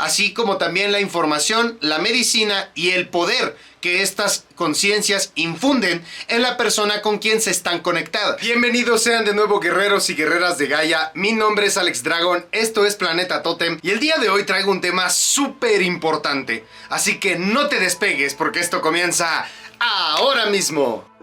así como también la información, la medicina y el poder que estas conciencias infunden en la persona con quien se están conectadas. Bienvenidos sean de nuevo guerreros y guerreras de Gaia. Mi nombre es Alex Dragon, esto es Planeta Totem y el día de hoy traigo un tema súper importante. Así que no te despegues porque esto comienza ahora mismo.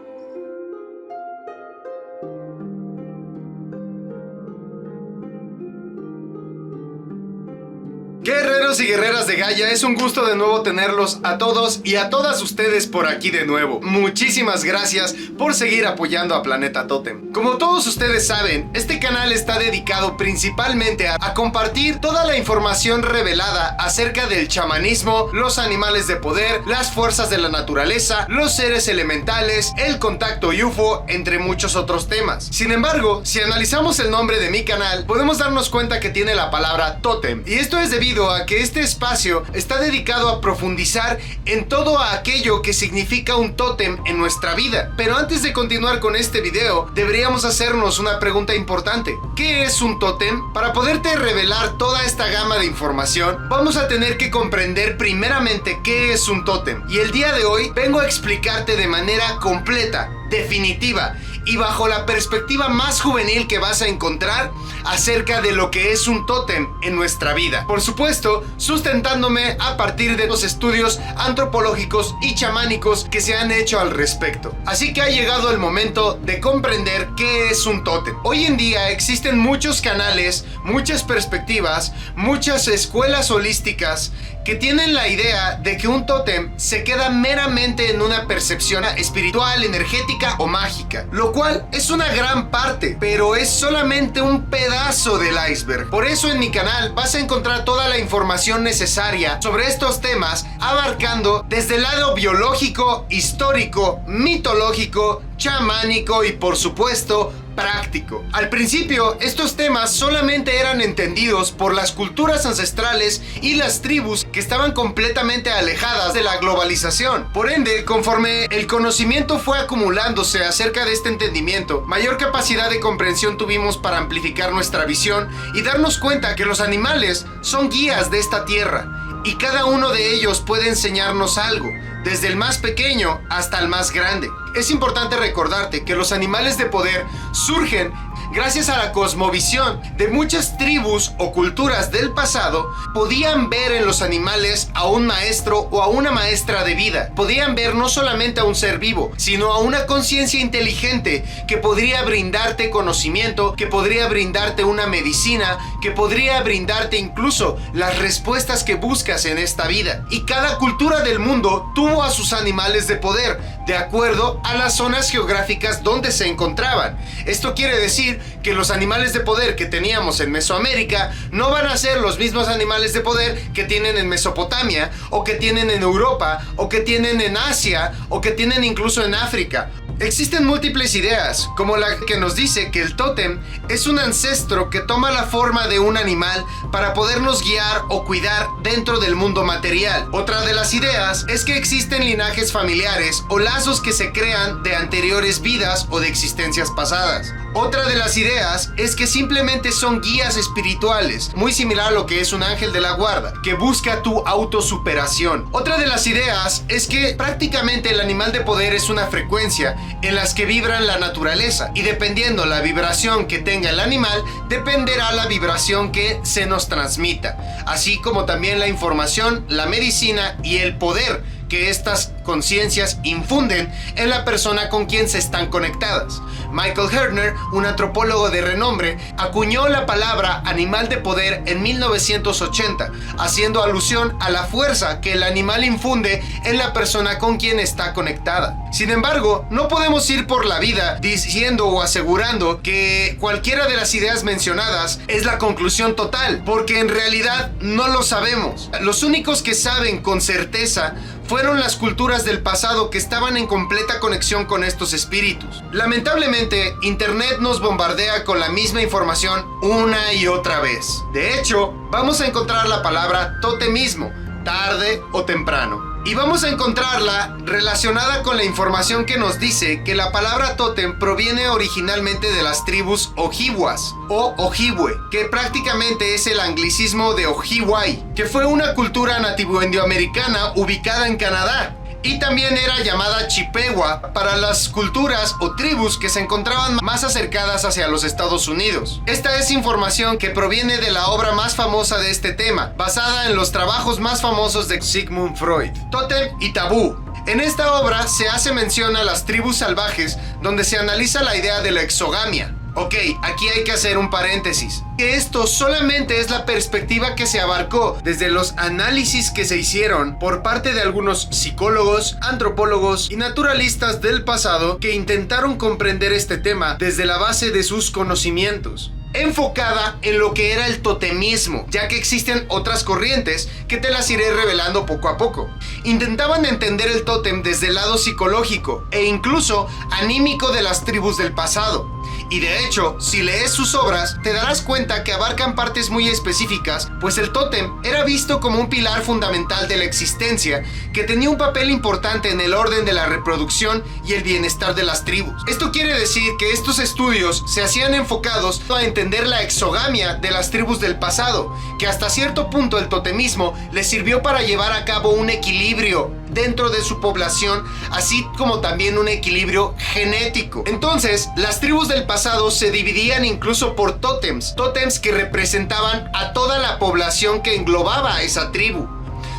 Guerreros y guerreras de Gaia, es un gusto de nuevo tenerlos a todos y a todas ustedes por aquí de nuevo. Muchísimas gracias por seguir apoyando a Planeta Totem. Como todos ustedes saben, este canal está dedicado principalmente a compartir toda la información revelada acerca del chamanismo, los animales de poder, las fuerzas de la naturaleza, los seres elementales, el contacto UFO, entre muchos otros temas. Sin embargo, si analizamos el nombre de mi canal, podemos darnos cuenta que tiene la palabra Totem, y esto es debido a que este espacio está dedicado a profundizar en todo aquello que significa un tótem en nuestra vida. Pero antes de continuar con este video, deberíamos hacernos una pregunta importante. ¿Qué es un tótem? Para poderte revelar toda esta gama de información, vamos a tener que comprender primeramente qué es un tótem. Y el día de hoy vengo a explicarte de manera completa, definitiva y bajo la perspectiva más juvenil que vas a encontrar acerca de lo que es un tótem en nuestra vida. Por supuesto, sustentándome a partir de los estudios antropológicos y chamánicos que se han hecho al respecto. Así que ha llegado el momento de comprender qué es un tótem. Hoy en día existen muchos canales, muchas perspectivas, muchas escuelas holísticas que tienen la idea de que un tótem se queda meramente en una percepción espiritual, energética o mágica, lo cual es una gran parte, pero es solamente un pedazo del iceberg. Por eso en mi canal vas a encontrar toda la información necesaria sobre estos temas, abarcando desde el lado biológico, histórico, mitológico, chamánico y por supuesto práctico. Al principio, estos temas solamente eran entendidos por las culturas ancestrales y las tribus que estaban completamente alejadas de la globalización. Por ende, conforme el conocimiento fue acumulándose acerca de este entendimiento, mayor capacidad de comprensión tuvimos para amplificar nuestra visión y darnos cuenta que los animales son guías de esta tierra y cada uno de ellos puede enseñarnos algo, desde el más pequeño hasta el más grande. Es importante recordarte que los animales de poder surgen gracias a la cosmovisión de muchas tribus o culturas del pasado. Podían ver en los animales a un maestro o a una maestra de vida. Podían ver no solamente a un ser vivo, sino a una conciencia inteligente que podría brindarte conocimiento, que podría brindarte una medicina, que podría brindarte incluso las respuestas que buscas en esta vida. Y cada cultura del mundo tuvo a sus animales de poder, de acuerdo a las zonas geográficas donde se encontraban. Esto quiere decir que los animales de poder que teníamos en Mesoamérica no van a ser los mismos animales de poder que tienen en Mesopotamia, o que tienen en Europa, o que tienen en Asia, o que tienen incluso en África. Existen múltiples ideas, como la que nos dice que el tótem es un ancestro que toma la forma de un animal para podernos guiar o cuidar dentro del mundo material. Otra de las ideas es que existen linajes familiares o lazos que se crean de anteriores vidas o de existencias pasadas. Otra de las ideas es que simplemente son guías espirituales, muy similar a lo que es un ángel de la guarda, que busca tu autosuperación. Otra de las ideas es que prácticamente el animal de poder es una frecuencia en las que vibran la naturaleza, y dependiendo la vibración que tenga el animal, dependerá la vibración que se nos transmita, así como también la información, la medicina y el poder que estas conciencias infunden en la persona con quien se están conectadas. Michael Herner, un antropólogo de renombre, acuñó la palabra animal de poder en 1980, haciendo alusión a la fuerza que el animal infunde en la persona con quien está conectada. Sin embargo, no podemos ir por la vida diciendo o asegurando que cualquiera de las ideas mencionadas es la conclusión total, porque en realidad no lo sabemos. Los únicos que saben con certeza fueron las culturas del pasado que estaban en completa conexión con estos espíritus. Lamentablemente, Internet nos bombardea con la misma información una y otra vez. De hecho, vamos a encontrar la palabra totemismo, tarde o temprano. Y vamos a encontrarla relacionada con la información que nos dice que la palabra tótem proviene originalmente de las tribus Ojibwas o Ojibwe, que prácticamente es el anglicismo de Ojibway, que fue una cultura nativo-indioamericana ubicada en Canadá. Y también era llamada Chippewa para las culturas o tribus que se encontraban más acercadas hacia los Estados Unidos. Esta es información que proviene de la obra más famosa de este tema, basada en los trabajos más famosos de Sigmund Freud, Tótem y Tabú. En esta obra se hace mención a las tribus salvajes, donde se analiza la idea de la exogamia. Ok, aquí hay que hacer un paréntesis. Que esto solamente es la perspectiva que se abarcó desde los análisis que se hicieron por parte de algunos psicólogos, antropólogos y naturalistas del pasado que intentaron comprender este tema desde la base de sus conocimientos, enfocada en lo que era el totemismo, ya que existen otras corrientes que te las iré revelando poco a poco. Intentaban entender el tótem desde el lado psicológico e incluso anímico de las tribus del pasado. Y de hecho, si lees sus obras, te darás cuenta que abarcan partes muy específicas, pues el tótem era visto como un pilar fundamental de la existencia, que tenía un papel importante en el orden de la reproducción y el bienestar de las tribus. Esto quiere decir que estos estudios se hacían enfocados a entender la exogamia de las tribus del pasado, que hasta cierto punto el totemismo les sirvió para llevar a cabo un equilibrio dentro de su población, así como también un equilibrio genético. Entonces, las tribus del pasado se dividían incluso por tótems que representaban a toda la población que englobaba a esa tribu.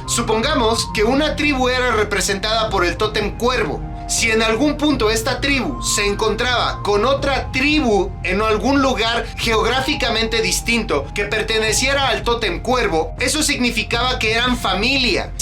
Supongamos que una tribu era representada por el tótem cuervo. Si en algún punto esta tribu se encontraba con otra tribu en algún lugar geográficamente distinto que perteneciera al tótem cuervo, eso significaba que eran familia.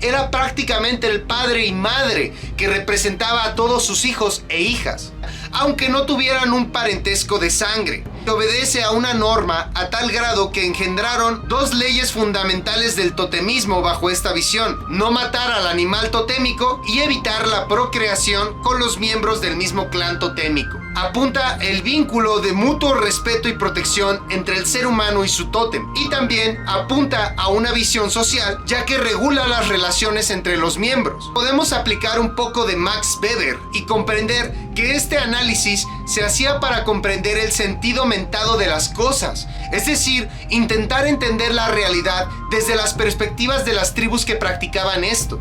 Era prácticamente el padre y madre que representaba a todos sus hijos e hijas, aunque no tuvieran un parentesco de sangre. Obedece a una norma a tal grado que engendraron dos leyes fundamentales del totemismo bajo esta visión: no matar al animal totémico y evitar la procreación con los miembros del mismo clan totémico. Apunta el vínculo de mutuo respeto y protección entre el ser humano y su tótem, y también apunta a una visión social, ya que regula las relaciones entre los miembros. Podemos aplicar un poco de Max Weber y comprender que este análisis se hacía para comprender el sentido mentado de las cosas, es decir, intentar entender la realidad desde las perspectivas de las tribus que practicaban esto.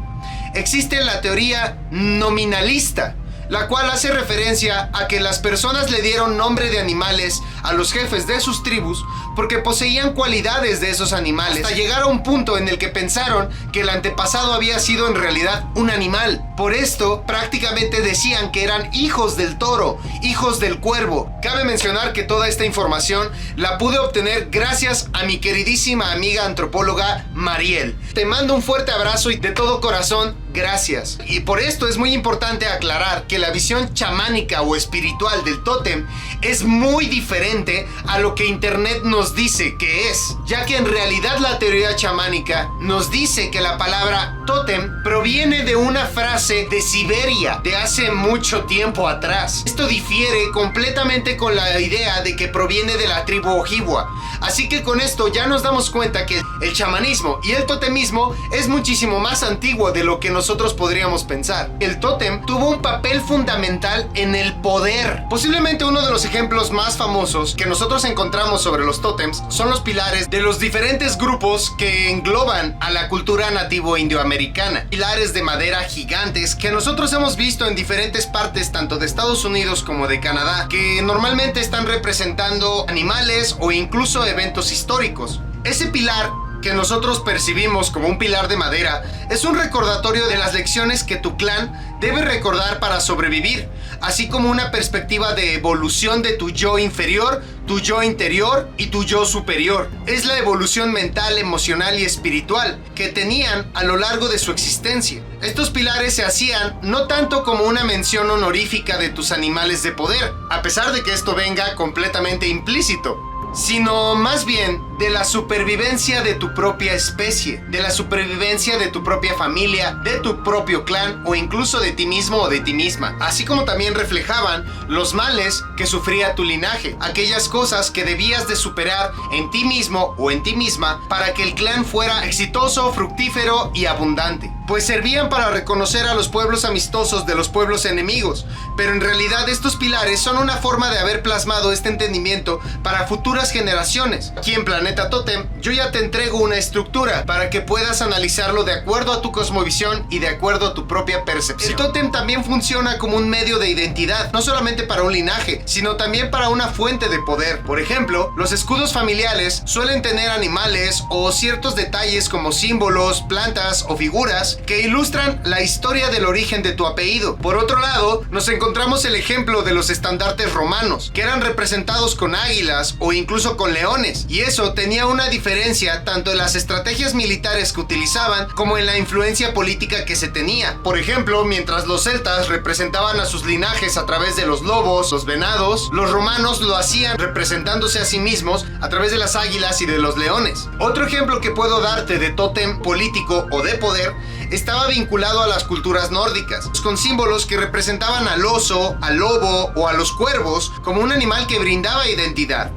Existe la teoría nominalista, la cual hace referencia a que las personas le dieron nombre de animales a los jefes de sus tribus porque poseían cualidades de esos animales, hasta llegar a un punto en el que pensaron que el antepasado había sido en realidad un animal. Por esto, prácticamente decían que eran hijos del toro, hijos del cuervo. Cabe mencionar que toda esta información la pude obtener gracias a mi queridísima amiga antropóloga Mariel. Te mando un fuerte abrazo y de todo corazón, gracias. Y por esto es muy importante aclarar que la visión chamánica o espiritual del tótem es muy diferente a lo que internet nos dice que es, ya que en realidad la teoría chamánica nos dice que la palabra tótem proviene de una frase de Siberia de hace mucho tiempo atrás. Esto difiere completamente con la idea de que proviene de la tribu Ojibwa. Así que con esto ya nos damos cuenta que el chamanismo y el totemismo es muchísimo más antiguo de lo que nosotros podríamos pensar. El tótem tuvo un papel fundamental en el poder. Posiblemente uno de los ejemplos más famosos que nosotros encontramos sobre los tótems son los pilares de los diferentes grupos que engloban a la cultura nativo indioamericana. Pilares de madera gigantes que nosotros hemos visto en diferentes partes tanto de Estados Unidos como de Canadá, que normalmente están representando animales o incluso eventos históricos. Ese pilar que nosotros percibimos como un pilar de madera es un recordatorio de las lecciones que tu clan debe recordar para sobrevivir, así como una perspectiva de evolución de tu yo inferior, tu yo interior y tu yo superior. Es la evolución mental, emocional y espiritual que tenían a lo largo de su existencia. Estos pilares se hacían no tanto como una mención honorífica de tus animales de poder, a pesar de que esto venga completamente implícito, sino más bien de la supervivencia de tu propia especie, de la supervivencia de tu propia familia, de tu propio clan o incluso de ti mismo o de ti misma, así como también reflejaban los males que sufría tu linaje, aquellas cosas que debías de superar en ti mismo o en ti misma para que el clan fuera exitoso, fructífero y abundante, pues servían para reconocer a los pueblos amistosos de los pueblos enemigos, pero en realidad estos pilares son una forma de haber plasmado este entendimiento para futuras generaciones. Aquí en Planeta Totem yo ya te entrego una estructura para que puedas analizarlo de acuerdo a tu cosmovisión y de acuerdo a tu propia percepción. El tótem también funciona como un medio de identidad, no solamente para un linaje, sino también para una fuente de poder. Por ejemplo, los escudos familiares suelen tener animales o ciertos detalles como símbolos, plantas o figuras que ilustran la historia del origen de tu apellido. Por otro lado, nos encontramos el ejemplo de los estandartes romanos, que eran representados con águilas o incluso con leones, y eso tenía una diferencia tanto en las estrategias militares que utilizaban como en la influencia política que se tenía. Por ejemplo, mientras los celtas representaban a sus linajes a través de los lobos, los venados, los romanos lo hacían representándose a sí mismos a través de las águilas y de los leones. Otro ejemplo que puedo darte de tótem político o de poder estaba vinculado a las culturas nórdicas, con símbolos que representaban al oso, al lobo o a los cuervos como un animal que brindaba identidad.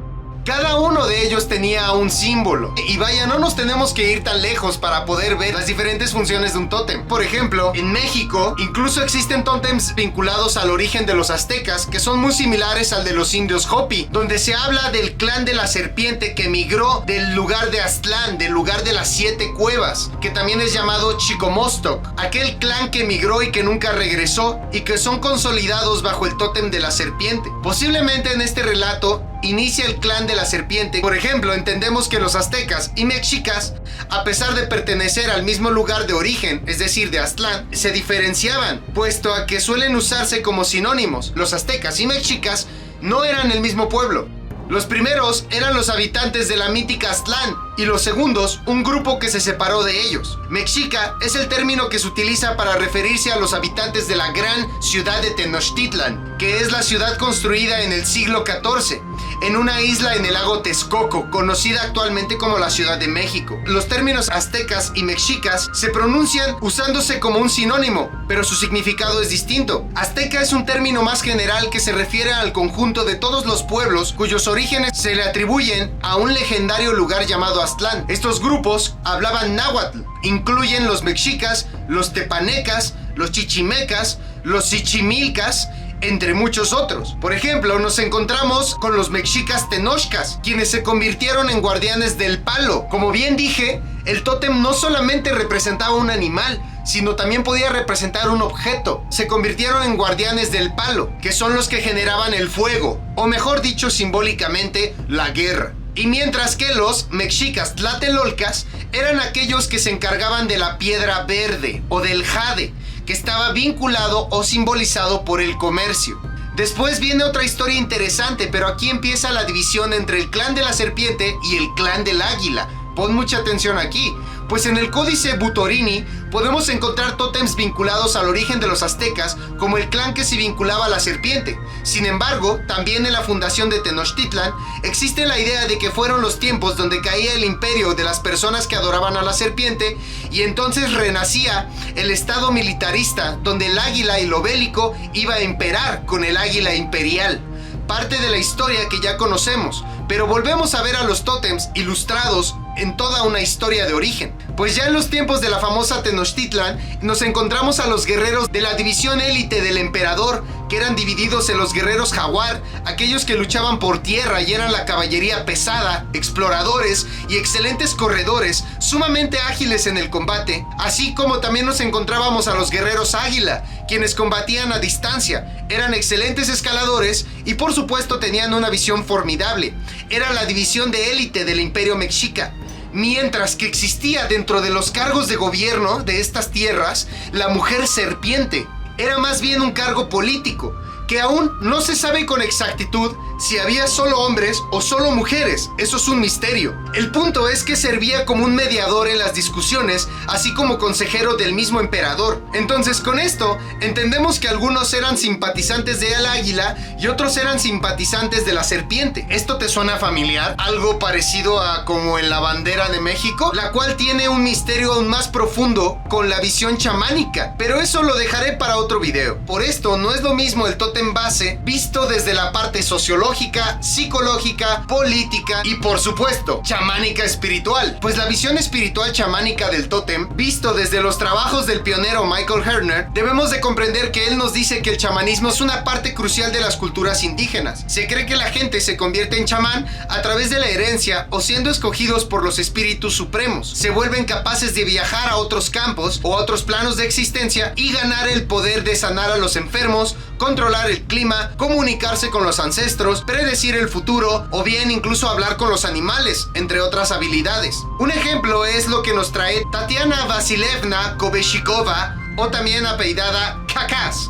Cada uno de ellos tenía un símbolo. Y vaya, no nos tenemos que ir tan lejos para poder ver las diferentes funciones de un tótem. Por ejemplo, en México incluso existen tótems vinculados al origen de los aztecas que son muy similares al de los indios Hopi, donde se habla del clan de la serpiente que migró del lugar de Aztlán, del lugar de las 7 cuevas, que también es llamado Chicomostoc, aquel clan que migró y que nunca regresó y que son consolidados bajo el tótem de la serpiente. Posiblemente en este relato inicia el clan de la serpiente. Por ejemplo, entendemos que los aztecas y mexicas, a pesar de pertenecer al mismo lugar de origen, es decir, de Aztlán, se diferenciaban, puesto a que suelen usarse como sinónimos. Los aztecas y mexicas no eran el mismo pueblo. Los primeros eran los habitantes de la mítica Aztlán y los segundos un grupo que se separó de ellos. Mexica es el término que se utiliza para referirse a los habitantes de la gran ciudad de Tenochtitlan, que es la ciudad construida en el siglo XIV, en una isla en el lago Texcoco, conocida actualmente como la Ciudad de México. Los términos aztecas y mexicas se pronuncian usándose como un sinónimo, pero su significado es distinto. Azteca es un término más general que se refiere al conjunto de todos los pueblos cuyos orígenes se le atribuyen a un legendario lugar llamado Aztlán. Estos grupos hablaban náhuatl, incluyen los mexicas, los tepanecas, los chichimecas, los chichimilcas, entre muchos otros. Por ejemplo, nos encontramos con los mexicas tenochcas, quienes se convirtieron en guardianes del palo. Como bien dije, el tótem no solamente representaba un animal, sino también podía representar un objeto. Se convirtieron en guardianes del palo, que son los que generaban el fuego, o mejor dicho simbólicamente, la guerra. Y mientras que los mexicas tlatelolcas eran aquellos que se encargaban de la piedra verde o del jade, que estaba vinculado o simbolizado por el comercio. Después viene otra historia interesante, pero aquí empieza la división entre el clan de la serpiente y el clan del águila. Pon mucha atención aquí, pues en el Códice Butorini podemos encontrar tótems vinculados al origen de los aztecas como el clan que se vinculaba a la serpiente. Sin embargo, también en la fundación de Tenochtitlan existe la idea de que fueron los tiempos donde caía el imperio de las personas que adoraban a la serpiente y entonces renacía el estado militarista donde el águila y lo bélico iba a imperar con el águila imperial. Parte de la historia que ya conocemos, pero volvemos a ver a los tótems ilustrados en toda una historia de origen. Pues ya en los tiempos de la famosa Tenochtitlan nos encontramos a los guerreros de la división élite del emperador, que eran divididos en los guerreros jaguar, aquellos que luchaban por tierra y eran la caballería pesada, exploradores y excelentes corredores, sumamente ágiles en el combate, así como también nos encontrábamos a los guerreros águila, quienes combatían a distancia, eran excelentes escaladores y por supuesto tenían una visión formidable. Era la división de élite del imperio mexica. Mientras que existía dentro de los cargos de gobierno de estas tierras, la mujer serpiente. Era más bien un cargo político, que aún no se sabe con exactitud si había solo hombres o solo mujeres. Eso es un misterio. El punto es que servía como un mediador en las discusiones, así como consejero del mismo emperador. Entonces, con esto entendemos que algunos eran simpatizantes del águila y otros eran simpatizantes de la serpiente. ¿Esto te suena familiar? Algo parecido a como en la bandera de México, la cual tiene un misterio aún más profundo con la visión chamánica, pero eso lo dejaré para otro video. Por esto no es lo mismo el tótem base visto desde la parte sociológica, psicológica, política y por supuesto chamánica espiritual, pues la visión espiritual chamánica del tótem visto desde los trabajos del pionero Michael Herner, debemos de comprender que él nos dice que el chamanismo es una parte crucial de las culturas indígenas. Se cree que la gente se convierte en chamán a través de la herencia o siendo escogidos por los espíritus supremos. Se vuelven capaces de viajar a otros campos o a otros planos de existencia y ganar el poder de sanar a los enfermos, controlar el clima, comunicarse con los ancestros, predecir el futuro o bien incluso hablar con los animales, entre otras habilidades. Un ejemplo es lo que nos trae Tatiana Vasilevna Koveshikova, o también apellidada Khakás.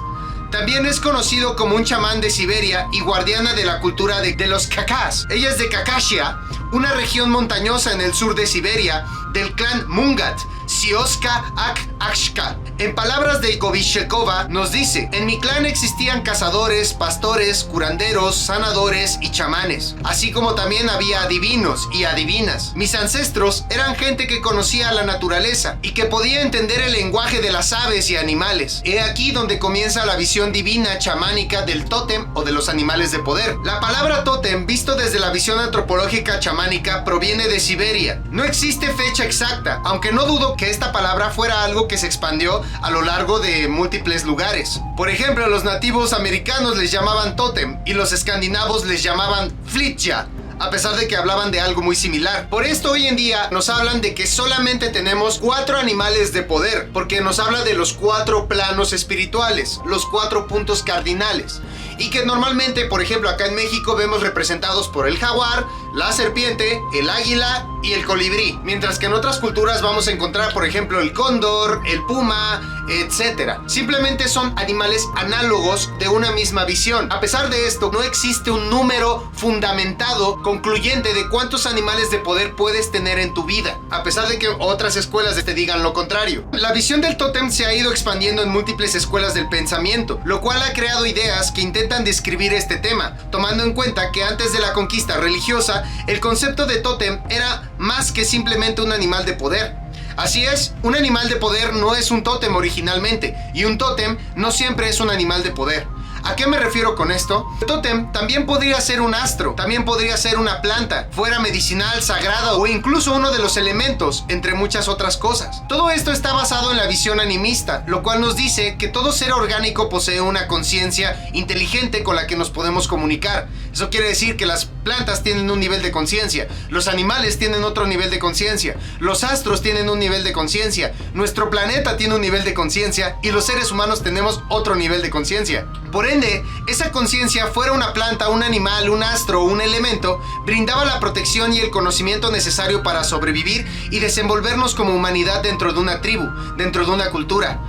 También es conocido como un chamán de Siberia y guardiana de la cultura de los Khakás. Ella es de Khakassia, una región montañosa en el sur de Siberia, del clan Mungat, Sioska Ak-Akshka. En palabras de Koveshikova nos dice: en mi clan existían cazadores, pastores, curanderos, sanadores y chamanes, así como también había adivinos y adivinas. Mis ancestros eran gente que conocía la naturaleza y que podía entender el lenguaje de las aves y animales. He aquí donde comienza la visión divina chamánica del tótem o de los animales de poder. La palabra tótem, visto desde la visión antropológica chamánica, proviene de Siberia. No existe fecha exacta, aunque no dudo que esta palabra fuera algo que se expandió a lo largo de múltiples lugares. Por ejemplo, los nativos americanos les llamaban tótem y los escandinavos les llamaban flitja, a pesar de que hablaban de algo muy similar. Por esto hoy en día nos hablan de que solamente tenemos 4 animales de poder, porque nos habla de los 4 planos espirituales, los 4 puntos cardinales, y que normalmente, por ejemplo, acá en México vemos representados por el jaguar, la serpiente, el águila y el colibrí, mientras que en otras culturas vamos a encontrar, por ejemplo, el cóndor, el puma, etc. Simplemente son animales análogos de una misma visión. A pesar de esto, no existe un número fundamentado, concluyente de cuántos animales de poder puedes tener en tu vida, a pesar de que otras escuelas te digan lo contrario. La visión del tótem se ha ido expandiendo en múltiples escuelas del pensamiento, lo cual ha creado ideas que intentan describir este tema, tomando en cuenta que antes de la conquista religiosa, el concepto de tótem era más que simplemente un animal de poder. Así es, un animal de poder no es un tótem originalmente, y un tótem no siempre es un animal de poder. ¿A qué me refiero con esto? El tótem también podría ser un astro, también podría ser una planta, fuera medicinal, sagrada o incluso uno de los elementos, entre muchas otras cosas. Todo esto está basado en la visión animista, lo cual nos dice que todo ser orgánico posee una conciencia inteligente con la que nos podemos comunicar. Eso quiere decir que las plantas tienen un nivel de conciencia, los animales tienen otro nivel de conciencia, los astros tienen un nivel de conciencia, nuestro planeta tiene un nivel de conciencia y los seres humanos tenemos otro nivel de conciencia. Por ende, esa conciencia, fuera una planta, un animal, un astro o un elemento, brindaba la protección y el conocimiento necesario para sobrevivir y desenvolvernos como humanidad dentro de una tribu, dentro de una cultura.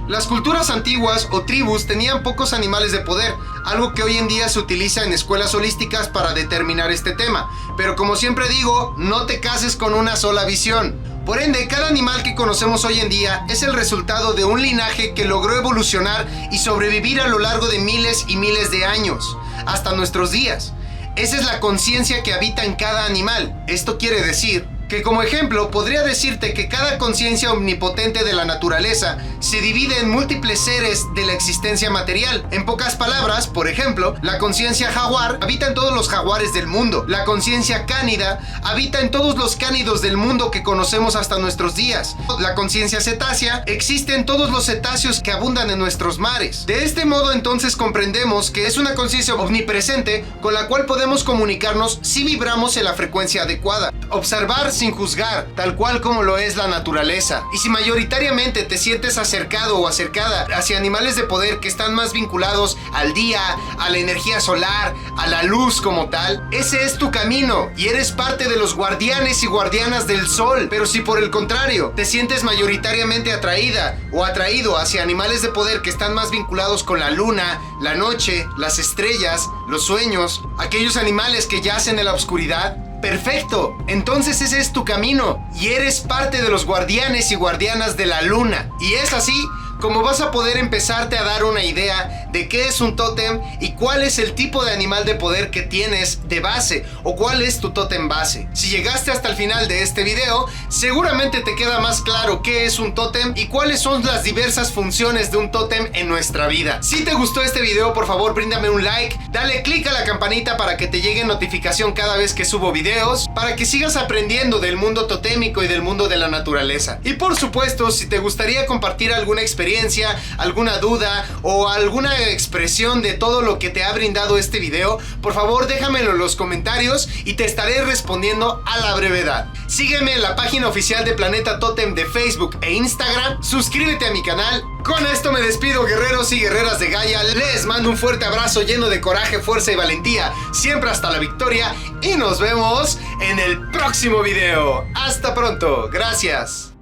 Las culturas antiguas o tribus tenían pocos animales de poder, algo que hoy en día se utiliza en escuelas holísticas para determinar este tema. Pero como siempre digo, no te cases con una sola visión. Por ende, cada animal que conocemos hoy en día es el resultado de un linaje que logró evolucionar y sobrevivir a lo largo de miles y miles de años, hasta nuestros días. Esa es la conciencia que habita en cada animal. Esto quiere decir que, como ejemplo, podría decirte que cada conciencia omnipotente de la naturaleza se divide en múltiples seres de la existencia material. En pocas palabras, por ejemplo, la conciencia jaguar habita en todos los jaguares del mundo. La conciencia cánida habita en todos los cánidos del mundo que conocemos hasta nuestros días. La conciencia cetácea existe en todos los cetáceos que abundan en nuestros mares. De este modo, entonces, comprendemos que es una conciencia omnipresente con la cual podemos comunicarnos si vibramos en la frecuencia adecuada. Observar sin juzgar, tal cual como lo es la naturaleza. Y si mayoritariamente te sientes acercado o acercada hacia animales de poder que están más vinculados al día, a la energía solar, a la luz como tal, ese es tu camino y eres parte de los guardianes y guardianas del sol. Pero si por el contrario te sientes mayoritariamente atraída o atraído hacia animales de poder que están más vinculados con la luna, la noche, las estrellas, los sueños, aquellos animales que yacen en la oscuridad, perfecto, entonces ese es tu camino y eres parte de los guardianes y guardianas de la luna. Y es así como vas a poder empezarte a dar una idea de qué es un tótem y cuál es el tipo de animal de poder que tienes de base o cuál es tu tótem base. Si llegaste hasta el final de este video, seguramente te queda más claro qué es un tótem y cuáles son las diversas funciones de un tótem en nuestra vida. Si te gustó este video, por favor bríndame un like, dale click a la campanita para que te llegue notificación cada vez que subo videos, para que sigas aprendiendo del mundo totémico y del mundo de la naturaleza. Y por supuesto, si te gustaría compartir alguna experiencia, alguna duda o alguna expresión de todo lo que te ha brindado este video, por favor déjamelo en los comentarios y te estaré respondiendo a la brevedad. Sígueme en la página oficial de Planeta Tótem de Facebook e Instagram, suscríbete a mi canal. Con esto me despido, guerreros y guerreras de Gaia, les mando un fuerte abrazo lleno de coraje, fuerza y valentía, siempre hasta la victoria, y nos vemos en el próximo video. Hasta pronto, gracias.